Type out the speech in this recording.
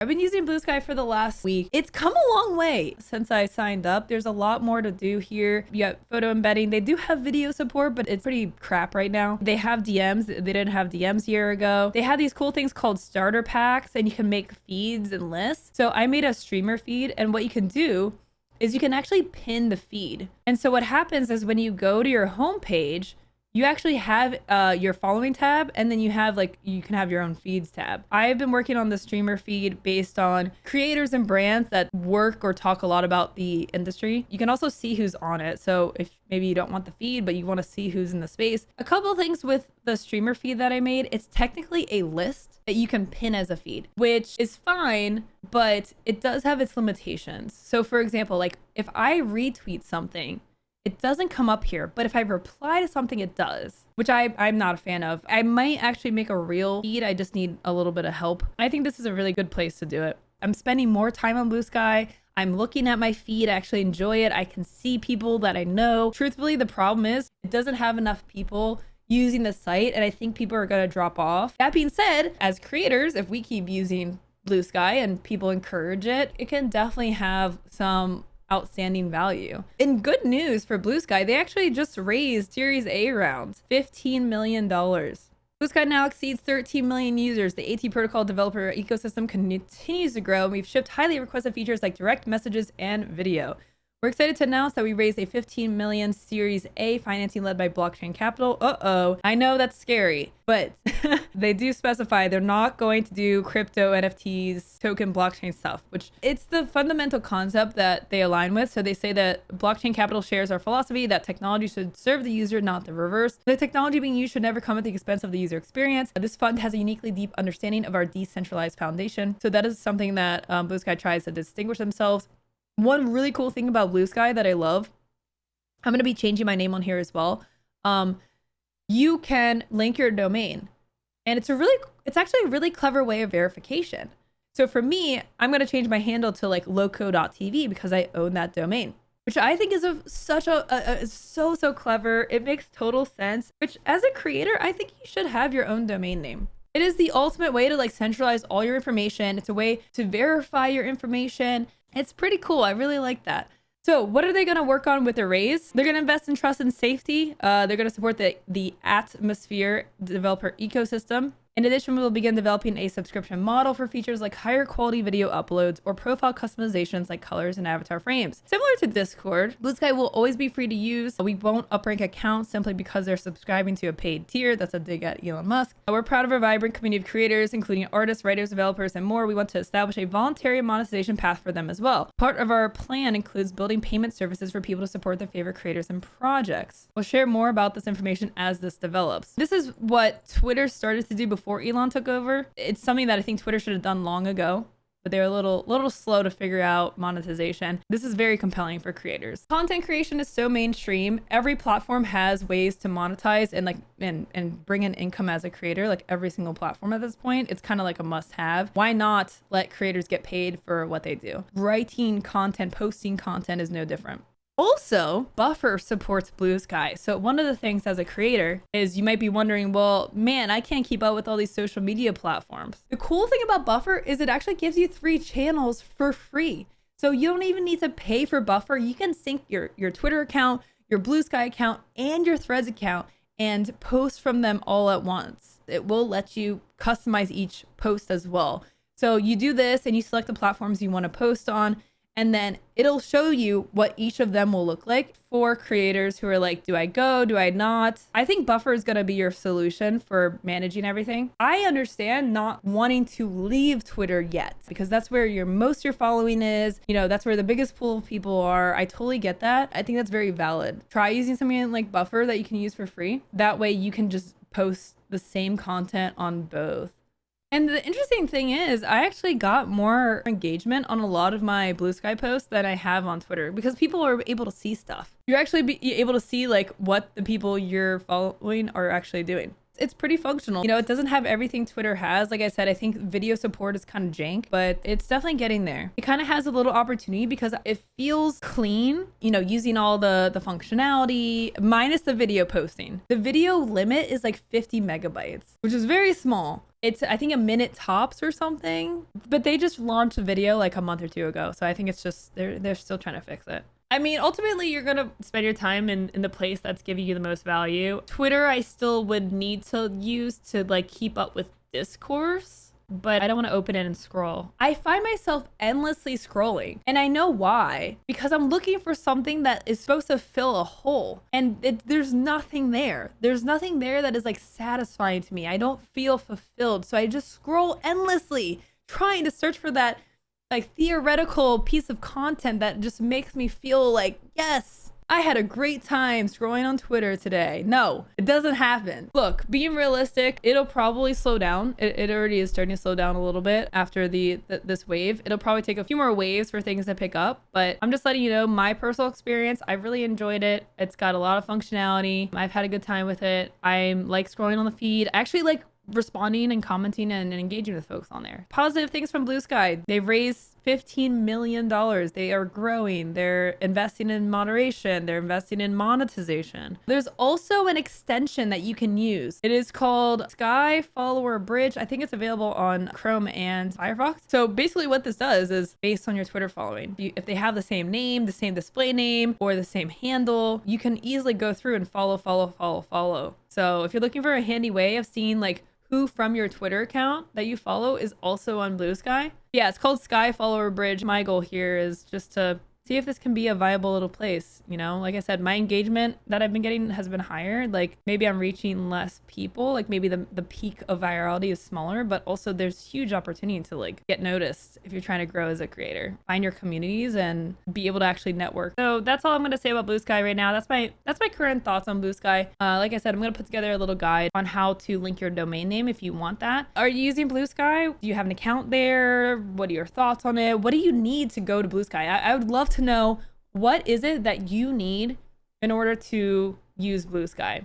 I've been using Bluesky for the last week. It's come a long way since I signed up. There's a lot more to do here. You got photo embedding. They do have video support, but it's pretty crap right now. They have DMs. They didn't have DMs a year ago. They have these cool things called starter packs, and you can make feeds and lists. So I made a streamer feed, and what you can do is you can actually pin the feed. And so what happens is when you go to your homepage, you actually have your following tab, and then you can have your own feeds tab. I've been working on the streamer feed based on creators and brands that work or talk a lot about the industry. You can also see who's on it. So if maybe you don't want the feed, but you want to see who's in the space. A couple of things with the streamer feed that I made, it's technically a list that you can pin as a feed, which is fine, but it does have its limitations. So for example, like if I retweet something, it doesn't come up here, but if I reply to something, it does, which I'm not a fan of. I might actually make a real feed. I just need a little bit of help. I think this is a really good place to do it. I'm spending more time on Bluesky. I'm looking at my feed. I actually enjoy it. I can see people that I know. Truthfully, the problem is it doesn't have enough people using the site, and I think people are going to drop off. That being said, as creators, if we keep using Bluesky and people encourage it, it can definitely have some outstanding value. In good news for Bluesky, they actually just raised Series A round, $15 million. Bluesky now exceeds 13 million users. The AT protocol developer ecosystem continues to grow, and we've shipped highly requested features like direct messages and video. We're excited to announce that we raised a 15 million Series A financing led by Blockchain Capital. I know that's scary, but they do specify they're not going to do crypto, NFTs, token blockchain stuff, which it's the fundamental concept that they align with. So they say that Blockchain Capital shares our philosophy that technology should serve the user, not the reverse. The technology being used should never come at the expense of the user experience. This fund has a uniquely deep understanding of our decentralized foundation. So that is something that Bluesky tries to distinguish themselves. One really cool thing about Bluesky that I love, I'm going to be changing my name on here as well. You can link your domain, and it's actually a really clever way of verification. So for me, I'm going to change my handle to like Lowco.tv because I own that domain, which I think is so clever. It makes total sense, which as a creator, I think you should have your own domain name. It is the ultimate way to like centralize all your information. It's a way to verify your information. It's pretty cool. I really like that. So what are they going to work on with the raise? They're going to invest in trust and safety. They're going to support the Atmosphere developer ecosystem. In addition, we will begin developing a subscription model for features like higher quality video uploads or profile customizations like colors and avatar frames. Similar to Discord, Bluesky will always be free to use. We won't uprank accounts simply because they're subscribing to a paid tier. That's a dig at Elon Musk. We're proud of our vibrant community of creators, including artists, writers, developers, and more. We want to establish a voluntary monetization path for them as well. Part of our plan includes building payment services for people to support their favorite creators and projects. We'll share more about this information as this develops. This is what Twitter started to do before Elon took over. It's something that I think Twitter should have done long ago, but they're a little slow to figure out monetization. This is very compelling for creators. Content creation is so mainstream. Every platform has ways to monetize and bring in income as a creator. Like every single platform at this point, it's kind of like a must-have. Why not let creators get paid for what they do? Writing content, posting content is no different. Also, Buffer supports Bluesky. So one of the things as a creator is you might be wondering, well, man, I can't keep up with all these social media platforms. The cool thing about Buffer is it actually gives you 3 channels for free. So you don't even need to pay for Buffer. You can sync your Twitter account, your Bluesky account, and your Threads account and post from them all at once. It will let you customize each post as well. So you do this and you select the platforms you want to post on, and then it'll show you what each of them will look like for creators who are like, do I go? Do I not? I think Buffer is going to be your solution for managing everything. I understand not wanting to leave Twitter yet because that's where most your following is. You know, that's where the biggest pool of people are. I totally get that. I think that's very valid. Try using something like Buffer that you can use for free. That way you can just post the same content on both. And the interesting thing is, I actually got more engagement on a lot of my Bluesky posts than I have on Twitter because people are able to see stuff. You're actually able to see like what the people you're following are actually doing. it's pretty functional. You know, it doesn't have everything Twitter has. Like I said, I think video support is kind of jank, but it's definitely getting there. It kind of has a little opportunity because it feels clean, you know, using all the functionality minus the video posting. The video limit is like 50 megabytes, which is very small. It's, I think, a minute tops or something, but they just launched a video like a month or two ago. So I think it's just, they're still trying to fix it. I mean, ultimately, you're going to spend your time in the place that's giving you the most value. Twitter, I still would need to use to like keep up with discourse, but I don't want to open it and scroll. I find myself endlessly scrolling, and I know why, because I'm looking for something that is supposed to fill a hole, and there's nothing there. There's nothing there that is like satisfying to me. I don't feel fulfilled, so I just scroll endlessly trying to search for that like theoretical piece of content that just makes me feel like, yes, I had a great time scrolling on Twitter today. No, it doesn't happen. Look, being realistic, it'll probably slow down. It already is starting to slow down a little bit after this wave. It'll probably take a few more waves for things to pick up, but I'm just letting you know my personal experience. I really enjoyed it. It's got a lot of functionality. I've had a good time with it. I'm like scrolling on the feed. I actually like responding and commenting and engaging with folks on there. Positive things from Bluesky. They've raised $15 million. They are growing. They're investing in moderation. They're investing in monetization. There's also an extension that you can use. It is called Sky Follower Bridge. I think it's available on Chrome and Firefox. So basically what this does is based on your Twitter following. If they have the same name, the same display name, or the same handle, you can easily go through and follow. So if you're looking for a handy way of seeing like who from your Twitter account that you follow is also on Bluesky. Yeah, it's called Sky Follower Bridge. My goal here is just to see if this can be a viable little place. You know, like I said, my engagement that I've been getting has been higher. Like maybe I'm reaching less people, like maybe the peak of virality is smaller, but also there's huge opportunity to like get noticed if you're trying to grow as a creator, find your communities and be able to actually network. So that's all I'm going to say about Bluesky right now. That's my current thoughts on Bluesky. Like I said, I'm going to put together a little guide on how to link your domain name if you want that. Are you using Bluesky? Do you have an account there? What are your thoughts on it? What do you need to go to Bluesky? I would love to know, what is it that you need in order to use Bluesky?